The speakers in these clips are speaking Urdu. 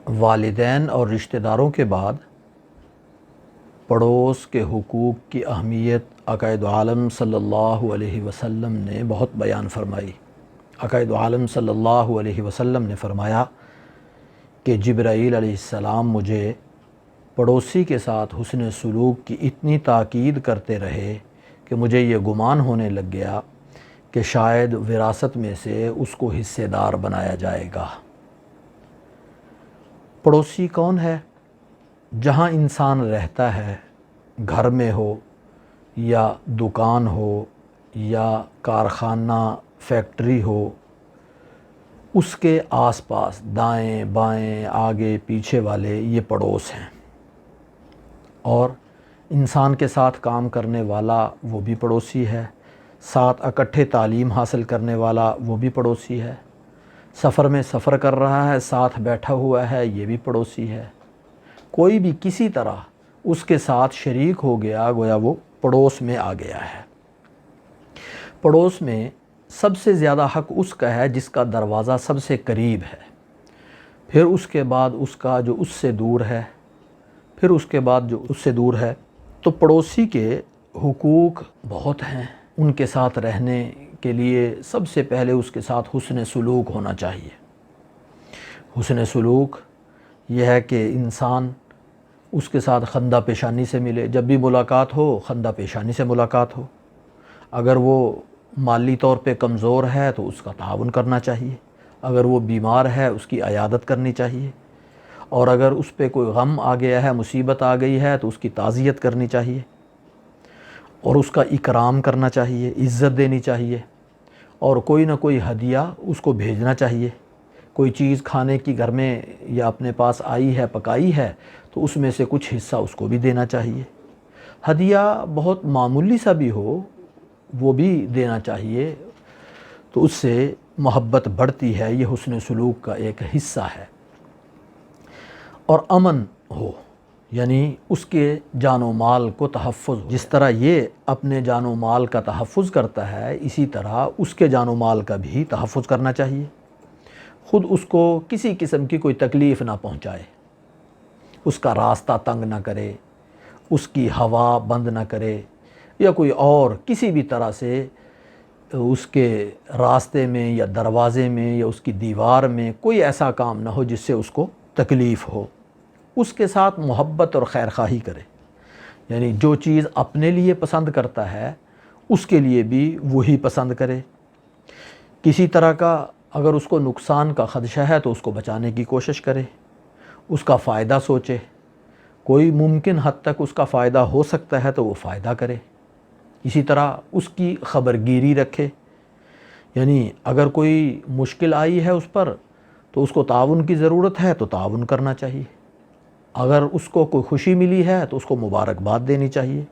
والدین اور رشتہ داروں کے بعد پڑوس کے حقوق کی اہمیت عقائد عالم صلی اللہ علیہ وسلم نے بہت بیان فرمائی۔ عقائد عالم صلی اللہ علیہ وسلم نے فرمایا کہ جبرائیل علیہ السلام مجھے پڑوسی کے ساتھ حسن سلوک کی اتنی تاکید کرتے رہے کہ مجھے یہ گمان ہونے لگ گیا کہ شاید وراثت میں سے اس کو حصے دار بنایا جائے گا۔ پڑوسی کون ہے؟ جہاں انسان رہتا ہے، گھر میں ہو یا دکان ہو یا کارخانہ فیکٹری ہو، اس کے آس پاس دائیں بائیں آگے پیچھے والے یہ پڑوس ہیں۔ اور انسان کے ساتھ کام کرنے والا وہ بھی پڑوسی ہے، ساتھ اکٹھے تعلیم حاصل کرنے والا وہ بھی پڑوسی ہے، سفر میں سفر کر رہا ہے ساتھ بیٹھا ہوا ہے یہ بھی پڑوسی ہے۔ کوئی بھی کسی طرح اس کے ساتھ شریک ہو گیا گویا وہ پڑوس میں آ گیا ہے۔ پڑوس میں سب سے زیادہ حق اس کا ہے جس کا دروازہ سب سے قریب ہے، پھر اس کے بعد اس کا جو اس سے دور ہے، پھر اس کے بعد جو اس سے دور ہے۔ تو پڑوسی کے حقوق بہت ہیں۔ ان کے ساتھ رہنے کے لیے سب سے پہلے اس کے ساتھ حسن سلوک ہونا چاہیے۔ حسن سلوک یہ ہے کہ انسان اس کے ساتھ خندہ پیشانی سے ملے، جب بھی ملاقات ہو خندہ پیشانی سے ملاقات ہو۔ اگر وہ مالی طور پہ کمزور ہے تو اس کا تعاون کرنا چاہیے، اگر وہ بیمار ہے اس کی عیادت کرنی چاہیے، اور اگر اس پہ کوئی غم آ گیا ہے، مصیبت آ گئی ہے تو اس کی تعزیت کرنی چاہیے اور اس کا اکرام کرنا چاہیے، عزت دینی چاہیے، اور کوئی نہ کوئی ہدیہ اس کو بھیجنا چاہیے۔ کوئی چیز کھانے کی گھر میں یا اپنے پاس آئی ہے پکائی ہے تو اس میں سے کچھ حصہ اس کو بھی دینا چاہیے۔ ہدیہ بہت معمولی سا بھی ہو وہ بھی دینا چاہیے، تو اس سے محبت بڑھتی ہے، یہ حسن سلوک کا ایک حصہ ہے۔ اور امن ہو، یعنی اس کے جان و مال کو تحفظ ہو۔ جس طرح یہ اپنے جان و مال کا تحفظ کرتا ہے اسی طرح اس کے جان و مال کا بھی تحفظ کرنا چاہیے۔ خود اس کو کسی قسم کی کوئی تکلیف نہ پہنچائے، اس کا راستہ تنگ نہ کرے، اس کی ہوا بند نہ کرے، یا کوئی اور کسی بھی طرح سے اس کے راستے میں یا دروازے میں یا اس کی دیوار میں کوئی ایسا کام نہ ہو جس سے اس کو تکلیف ہو۔ اس کے ساتھ محبت اور خیر خواہی کرے، یعنی جو چیز اپنے لیے پسند کرتا ہے اس کے لیے بھی وہی پسند کرے۔ کسی طرح کا اگر اس کو نقصان کا خدشہ ہے تو اس کو بچانے کی کوشش کرے، اس کا فائدہ سوچے، کوئی ممکن حد تک اس کا فائدہ ہو سکتا ہے تو وہ فائدہ کرے۔ اسی طرح اس کی خبرگیری رکھے، یعنی اگر کوئی مشکل آئی ہے اس پر تو اس کو تعاون کی ضرورت ہے تو تعاون کرنا چاہیے، اگر اس کو کوئی خوشی ملی ہے تو اس کو مبارکباد دینی چاہیے،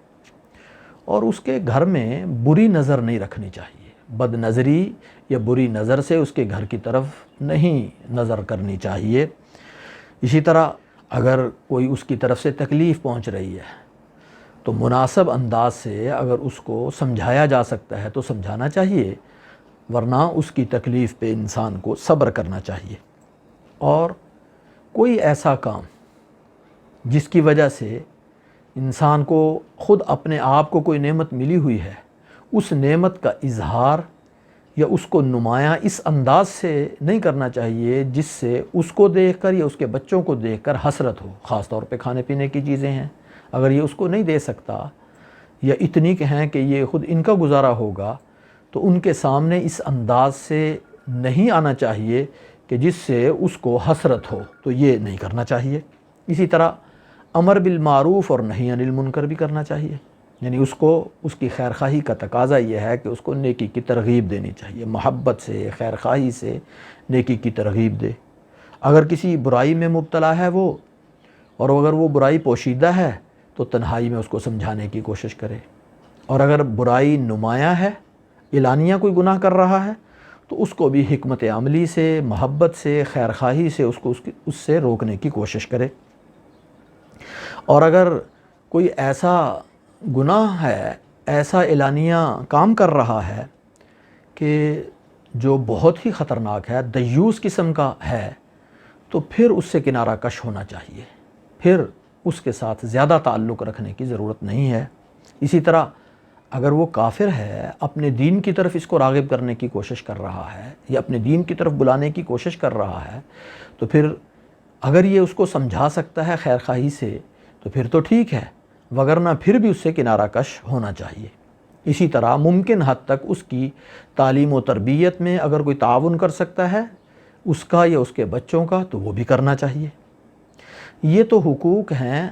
اور اس کے گھر میں بری نظر نہیں رکھنی چاہیے۔ بد نظری یا بری نظر سے اس کے گھر کی طرف نہیں نظر کرنی چاہیے۔ اسی طرح اگر کوئی اس کی طرف سے تکلیف پہنچ رہی ہے تو مناسب انداز سے اگر اس کو سمجھایا جا سکتا ہے تو سمجھانا چاہیے، ورنہ اس کی تکلیف پہ انسان کو صبر کرنا چاہیے۔ اور کوئی ایسا کام جس کی وجہ سے انسان کو خود اپنے آپ کو کوئی نعمت ملی ہوئی ہے، اس نعمت کا اظہار یا اس کو نمایاں اس انداز سے نہیں کرنا چاہیے جس سے اس کو دیکھ کر یا اس کے بچوں کو دیکھ کر حسرت ہو۔ خاص طور پہ کھانے پینے کی چیزیں ہیں، اگر یہ اس کو نہیں دے سکتا یا اتنی کہ ہیں کہ یہ خود ان کا گزارا ہوگا تو ان کے سامنے اس انداز سے نہیں آنا چاہیے کہ جس سے اس کو حسرت ہو، تو یہ نہیں کرنا چاہیے۔ اسی طرح امر بالمعروف اور نہی عن المنکر بھی کرنا چاہیے، یعنی اس کو اس کی خیر خواہی کا تقاضا یہ ہے کہ اس کو نیکی کی ترغیب دینی چاہیے، محبت سے خیر خواہی سے نیکی کی ترغیب دے۔ اگر کسی برائی میں مبتلا ہے وہ، اور اگر وہ برائی پوشیدہ ہے تو تنہائی میں اس کو سمجھانے کی کوشش کرے، اور اگر برائی نمایاں ہے، اعلانیہ کوئی گناہ کر رہا ہے تو اس کو بھی حکمت عملی سے، محبت سے، خیر خواہی سے اس سے روکنے کی کوشش کرے۔ اور اگر کوئی ایسا گناہ ہے، ایسا اعلانیہ کام کر رہا ہے کہ جو بہت ہی خطرناک ہے، دیوس قسم کا ہے، تو پھر اس سے کنارہ کش ہونا چاہیے، پھر اس کے ساتھ زیادہ تعلق رکھنے کی ضرورت نہیں ہے۔ اسی طرح اگر وہ کافر ہے، اپنے دین کی طرف اس کو راغب کرنے کی کوشش کر رہا ہے یا اپنے دین کی طرف بلانے کی کوشش کر رہا ہے، تو پھر اگر یہ اس کو سمجھا سکتا ہے خیر خواہی سے تو پھر تو ٹھیک ہے، وگرنہ پھر بھی اس سے کنارہ کش ہونا چاہیے۔ اسی طرح ممکن حد تک اس کی تعلیم و تربیت میں اگر کوئی تعاون کر سکتا ہے اس کا یا اس کے بچوں کا، تو وہ بھی کرنا چاہیے۔ یہ تو حقوق ہیں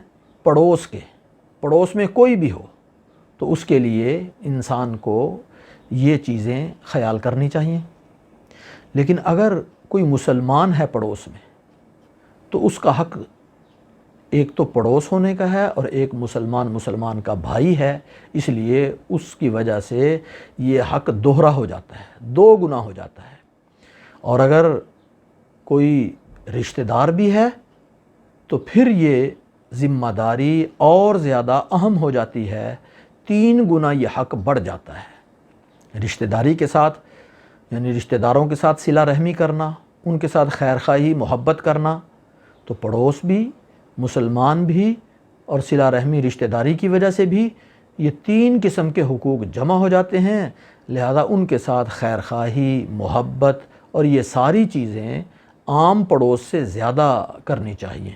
پڑوس کے، پڑوس میں کوئی بھی ہو تو اس کے لیے انسان کو یہ چیزیں خیال کرنی چاہیے۔ لیکن اگر کوئی مسلمان ہے پڑوس میں تو اس کا حق ایک تو پڑوس ہونے کا ہے اور ایک مسلمان کا بھائی ہے، اس لیے اس کی وجہ سے یہ حق دوہرا ہو جاتا ہے، دو گنا ہو جاتا ہے۔ اور اگر کوئی رشتہ دار بھی ہے تو پھر یہ ذمہ داری اور زیادہ اہم ہو جاتی ہے، 3 گنا یہ حق بڑھ جاتا ہے۔ رشتہ داری کے ساتھ یعنی رشتہ داروں کے ساتھ صلہ رحمی کرنا، ان کے ساتھ خیر خواہی محبت کرنا، تو پڑوس بھی، مسلمان بھی اور صلہ رحمی رشتہ داری کی وجہ سے بھی یہ 3 قسم کے حقوق جمع ہو جاتے ہیں۔ لہذا ان کے ساتھ خیر خواہی، محبت اور یہ ساری چیزیں عام پڑوس سے زیادہ کرنی چاہیے۔